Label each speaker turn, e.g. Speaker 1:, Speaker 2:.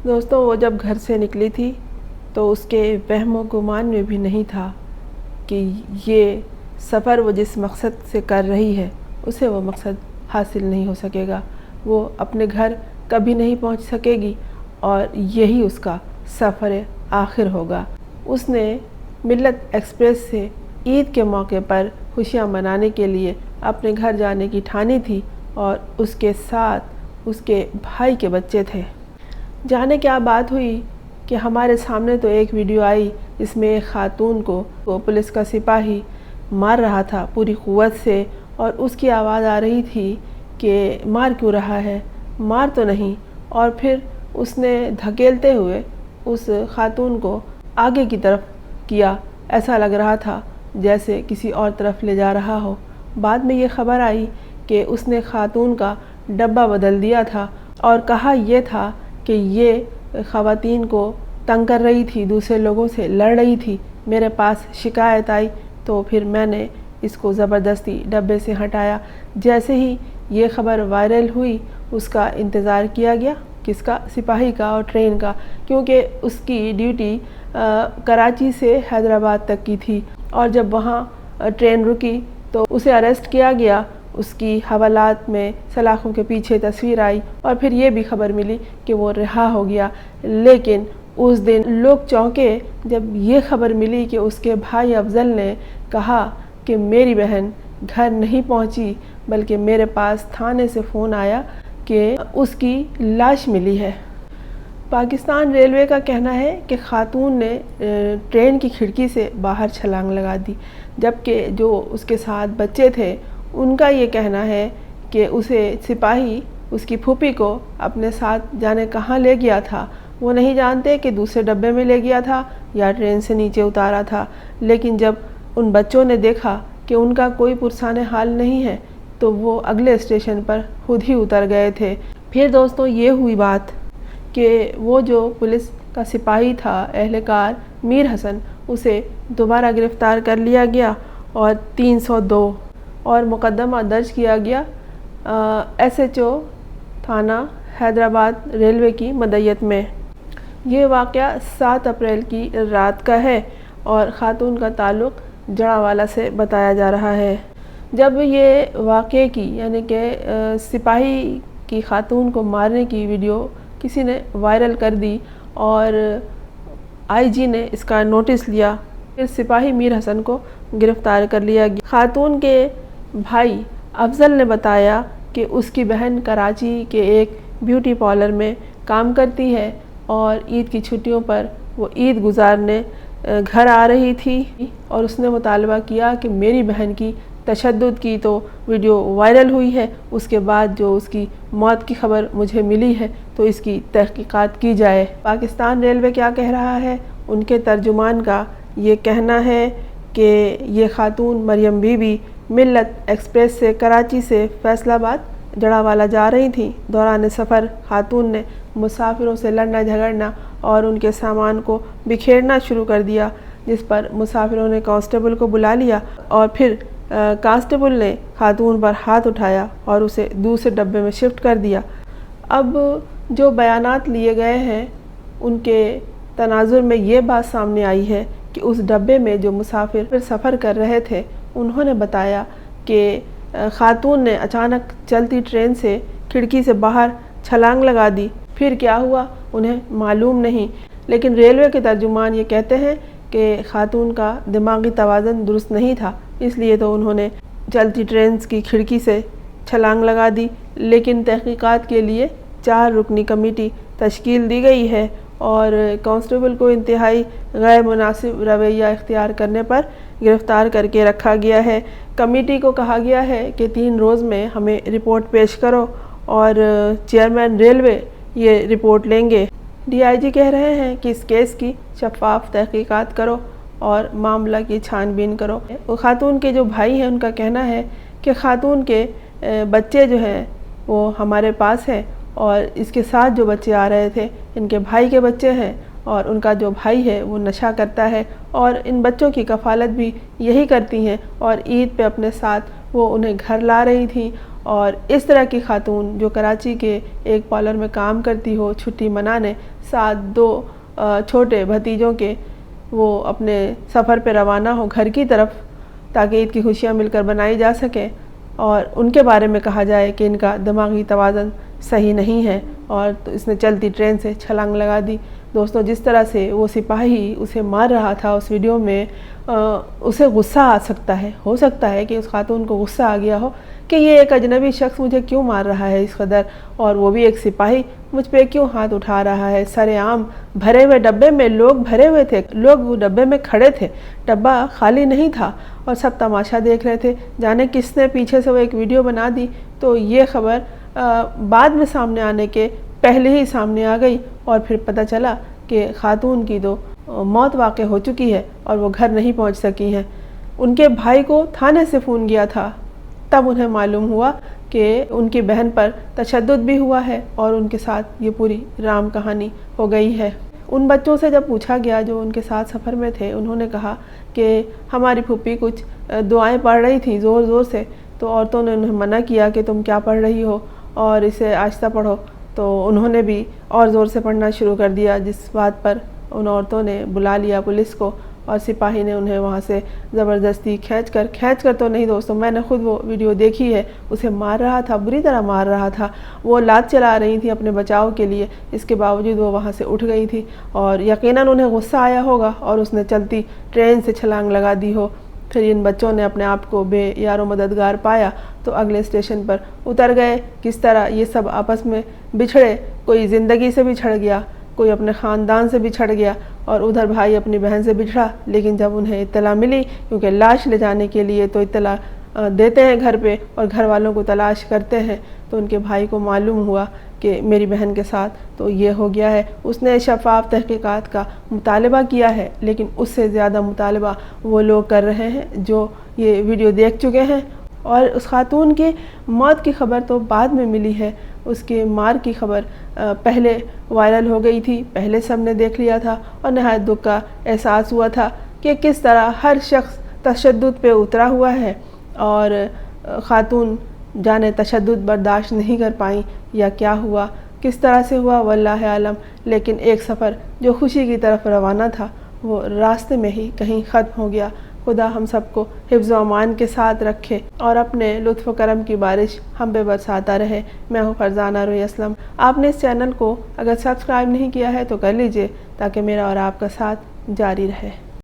Speaker 1: دوستوں وہ جب گھر سے نکلی تھی تو اس کے وہم و گمان میں بھی نہیں تھا کہ یہ سفر وہ جس مقصد سے کر رہی ہے اسے وہ مقصد حاصل نہیں ہو سکے گا، وہ اپنے گھر کبھی نہیں پہنچ سکے گی اور یہی اس کا سفر آخر ہوگا۔ اس نے ملت ایکسپریس سے عید کے موقع پر خوشیاں منانے کے لیے اپنے گھر جانے کی ٹھانی تھی اور اس کے ساتھ اس کے بھائی کے بچے تھے۔ جانے کیا بات ہوئی کہ ہمارے سامنے تو ایک ویڈیو آئی جس میں ایک خاتون کو پولیس کا سپاہی مار رہا تھا پوری قوت سے، اور اس کی آواز آ رہی تھی کہ مار کیوں رہا ہے، مار تو نہیں، اور پھر اس نے دھکیلتے ہوئے اس خاتون کو آگے کی طرف کیا، ایسا لگ رہا تھا جیسے کسی اور طرف لے جا رہا ہو۔ بعد میں یہ خبر آئی کہ اس نے خاتون کا ڈبہ بدل دیا تھا اور کہا یہ تھا کہ یہ خواتین کو تنگ کر رہی تھی، دوسرے لوگوں سے لڑ رہی تھی، میرے پاس شکایت آئی تو پھر میں نے اس کو زبردستی ڈبے سے ہٹایا۔ جیسے ہی یہ خبر وائرل ہوئی اس کا انتظار کیا گیا، کس کا؟ سپاہی کا اور ٹرین کا، کیونکہ اس کی ڈیوٹی کراچی سے حیدرآباد تک کی تھی، اور جب وہاں ٹرین رکی تو اسے اریسٹ کیا گیا۔ اس کی حوالات میں سلاخوں کے پیچھے تصویر آئی اور پھر یہ بھی خبر ملی کہ وہ رہا ہو گیا۔ لیکن اس دن لوگ چونکے جب یہ خبر ملی کہ اس کے بھائی افضل نے کہا کہ میری بہن گھر نہیں پہنچی بلکہ میرے پاس تھانے سے فون آیا کہ اس کی لاش ملی ہے۔ پاکستان ریلوے کا کہنا ہے کہ خاتون نے ٹرین کی کھڑکی سے باہر چھلانگ لگا دی، جبکہ جو اس کے ساتھ بچے تھے ان کا یہ کہنا ہے کہ اسے سپاہی اس کی پھوپھی کو اپنے ساتھ جانے کہاں لے گیا تھا، وہ نہیں جانتے کہ دوسرے ڈبے میں لے گیا تھا یا ٹرین سے نیچے اتارا تھا۔ لیکن جب ان بچوں نے دیکھا کہ ان کا کوئی پرسان حال نہیں ہے تو وہ اگلے اسٹیشن پر خود ہی اتر گئے تھے۔ پھر دوستوں یہ ہوئی بات کہ وہ جو پولیس کا سپاہی تھا اہلکار میر حسن، اسے دوبارہ گرفتار کر لیا گیا اور 302 اور مقدمہ درج کیا گیا SHO تھانہ حیدرآباد ریلوے کی مدعیت میں۔ یہ واقعہ 7 اپریل کی رات کا ہے اور خاتون کا تعلق جڑاوالا سے بتایا جا رہا ہے۔ جب یہ واقعے کی یعنی کہ سپاہی کی خاتون کو مارنے کی ویڈیو کسی نے وائرل کر دی اور IG نے اس کا نوٹس لیا، پھر سپاہی میر حسن کو گرفتار کر لیا گیا۔ خاتون کے بھائی افضل نے بتایا کہ اس کی بہن کراچی کے ایک بیوٹی پارلر میں کام کرتی ہے اور عید کی چھٹیوں پر وہ عید گزارنے گھر آ رہی تھی، اور اس نے مطالبہ کیا کہ میری بہن کی تشدد کی تو ویڈیو وائرل ہوئی ہے، اس کے بعد جو اس کی موت کی خبر مجھے ملی ہے تو اس کی تحقیقات کی جائے۔ پاکستان ریلوے کیا کہہ رہا ہے؟ ان کے ترجمان کا یہ کہنا ہے کہ یہ خاتون مریم بی بی ملت ایکسپریس سے کراچی سے فیصل آباد جڑاوالا جا رہی تھیں۔ دوران سفر خاتون نے مسافروں سے لڑنا جھگڑنا اور ان کے سامان کو بکھیرنا شروع کر دیا، جس پر مسافروں نے کانسٹیبل کو بلا لیا اور پھر کانسٹیبل نے خاتون پر ہاتھ اٹھایا اور اسے دوسرے ڈبے میں شفٹ کر دیا۔ اب جو بیانات لیے گئے ہیں ان کے تناظر میں یہ بات سامنے آئی ہے کہ اس ڈبے میں جو مسافر سفر کر رہے تھے انہوں نے بتایا کہ خاتون نے اچانک چلتی ٹرین سے کھڑکی سے باہر چھلانگ لگا دی، پھر کیا ہوا انہیں معلوم نہیں، لیکن ریلوے کے ترجمان یہ کہتے ہیں کہ خاتون کا دماغی توازن درست نہیں تھا، اس لیے تو انہوں نے چلتی ٹرین کی کھڑکی سے چھلانگ لگا دی۔ لیکن تحقیقات کے لیے 4 رکنی کمیٹی تشکیل دی گئی ہے اور کانسٹیبل کو انتہائی غیر مناسب رویہ اختیار کرنے پر گرفتار کر کے رکھا گیا ہے۔ کمیٹی کو کہا گیا ہے کہ 3 روز میں ہمیں رپورٹ پیش کرو اور چیئرمین ریلوے یہ رپورٹ لیں گے۔ DIG کہہ رہے ہیں کہ اس کیس کی شفاف تحقیقات کرو اور معاملہ کی چھان بین کرو۔ خاتون کے جو بھائی ہیں ان کا کہنا ہے کہ خاتون کے بچے جو ہیں وہ ہمارے پاس ہیں اور اس کے ساتھ جو بچے آ رہے تھے ان کے بھائی کے بچے ہیں، اور ان کا جو بھائی ہے وہ نشہ کرتا ہے اور ان بچوں کی کفالت بھی یہی کرتی ہیں، اور عید پہ اپنے ساتھ وہ انہیں گھر لا رہی تھیں اور اس طرح کی خاتون جو کراچی کے ایک پارلر میں کام کرتی ہو، چھٹی منانے، ساتھ 2 چھوٹے بھتیجوں کے وہ اپنے سفر پہ روانہ ہو گھر کی طرف تاکہ عید کی خوشیاں مل کر بنائی جا سکیں، اور ان کے بارے میں کہا جائے کہ ان کا دماغی توازن صحیح نہیں ہے اور تو اس نے چلتی ٹرین سے چھلانگ لگا دی۔ دوستوں، جس طرح سے وہ سپاہی اسے مار رہا تھا اس ویڈیو میں، اسے غصہ آ سکتا ہے، ہو سکتا ہے کہ اس خاتون کو غصہ آ گیا ہو کہ یہ ایک اجنبی شخص مجھے کیوں مار رہا ہے اس قدر، اور وہ بھی ایک سپاہی مجھ پہ کیوں ہاتھ اٹھا رہا ہے۔ سر عام بھرے ہوئے ڈبے میں لوگ بھرے ہوئے تھے، لوگ ڈبے میں کھڑے تھے، ڈبہ خالی نہیں تھا اور سب تماشا دیکھ رہے تھے۔ جانے کس نے پیچھے سے وہ ایک ویڈیو بنا دی تو یہ خبر بعد میں سامنے آنے کے پہلے ہی سامنے آ گئی، اور پھر پتہ چلا کہ خاتون کی تو موت واقع ہو چکی ہے اور وہ گھر نہیں پہنچ سکی ہیں۔ ان کے بھائی کو تھانے سے فون گیا تھا، تب انہیں معلوم ہوا کہ ان کی بہن پر تشدد بھی ہوا ہے اور ان کے ساتھ یہ پوری رام کہانی ہو گئی ہے۔ ان بچوں سے جب پوچھا گیا جو ان کے ساتھ سفر میں تھے، انہوں نے کہا کہ ہماری پھوپھی کچھ دعائیں پڑھ رہی تھیں زور زور سے، تو عورتوں نے انہیں منع کیا کہ تم کیا پڑھ رہی ہو اور اسے آہستہ پڑھو، تو انہوں نے بھی اور زور سے پڑھنا شروع کر دیا، جس بات پر ان عورتوں نے بلا لیا پولیس کو، اور سپاہی نے انہیں وہاں سے زبردستی کھینچ کر تو نہیں دوستوں، میں نے خود وہ ویڈیو دیکھی ہے، اسے مار رہا تھا، بری طرح مار رہا تھا، وہ لات چلا رہی تھی اپنے بچاؤ کے لیے، اس کے باوجود وہ وہاں سے اٹھ گئی تھی، اور یقیناً انہیں غصہ آیا ہوگا اور اس نے چلتی ٹرین سے چھلانگ لگا دی ہو۔ پھر ان بچوں نے اپنے آپ کو بے یار و مددگار پایا تو اگلے اسٹیشن پر اتر گئے۔ کس طرح یہ سب آپس میں بچھڑے، کوئی زندگی سے بچھڑ گیا، کوئی اپنے خاندان سے بچھڑ گیا، اور ادھر بھائی اپنی بہن سے بچھڑا، لیکن جب انہیں اطلاع ملی، کیونکہ لاش لے جانے کے لیے تو اطلاع دیتے ہیں گھر پہ اور گھر والوں کو تلاش کرتے ہیں، تو ان کے بھائی کو معلوم ہوا کہ میری بہن کے ساتھ تو یہ ہو گیا ہے۔ اس نے شفاف تحقیقات کا مطالبہ کیا ہے، لیکن اس سے زیادہ مطالبہ وہ لوگ کر رہے ہیں جو یہ ویڈیو دیکھ چکے ہیں، اور اس خاتون کی موت کی خبر تو بعد میں ملی ہے، اس کے مار کی خبر پہلے وائرل ہو گئی تھی، پہلے سب نے دیکھ لیا تھا، اور نہایت دکھ کا احساس ہوا تھا کہ کس طرح ہر شخص تشدد پہ اترا ہوا ہے، اور خاتون جانے تشدد برداشت نہیں کر پائیں یا کیا ہوا، کس طرح سے ہوا واللہ عالم، لیکن ایک سفر جو خوشی کی طرف روانہ تھا وہ راستے میں ہی کہیں ختم ہو گیا۔ خدا ہم سب کو حفظ و امان کے ساتھ رکھے اور اپنے لطف و کرم کی بارش ہم پہ برساتا رہے۔ میں ہوں فرزانہ روحی اسلم۔ آپ نے اس چینل کو اگر سبسکرائب نہیں کیا ہے تو کر لیجئے تاکہ میرا اور آپ کا ساتھ جاری رہے۔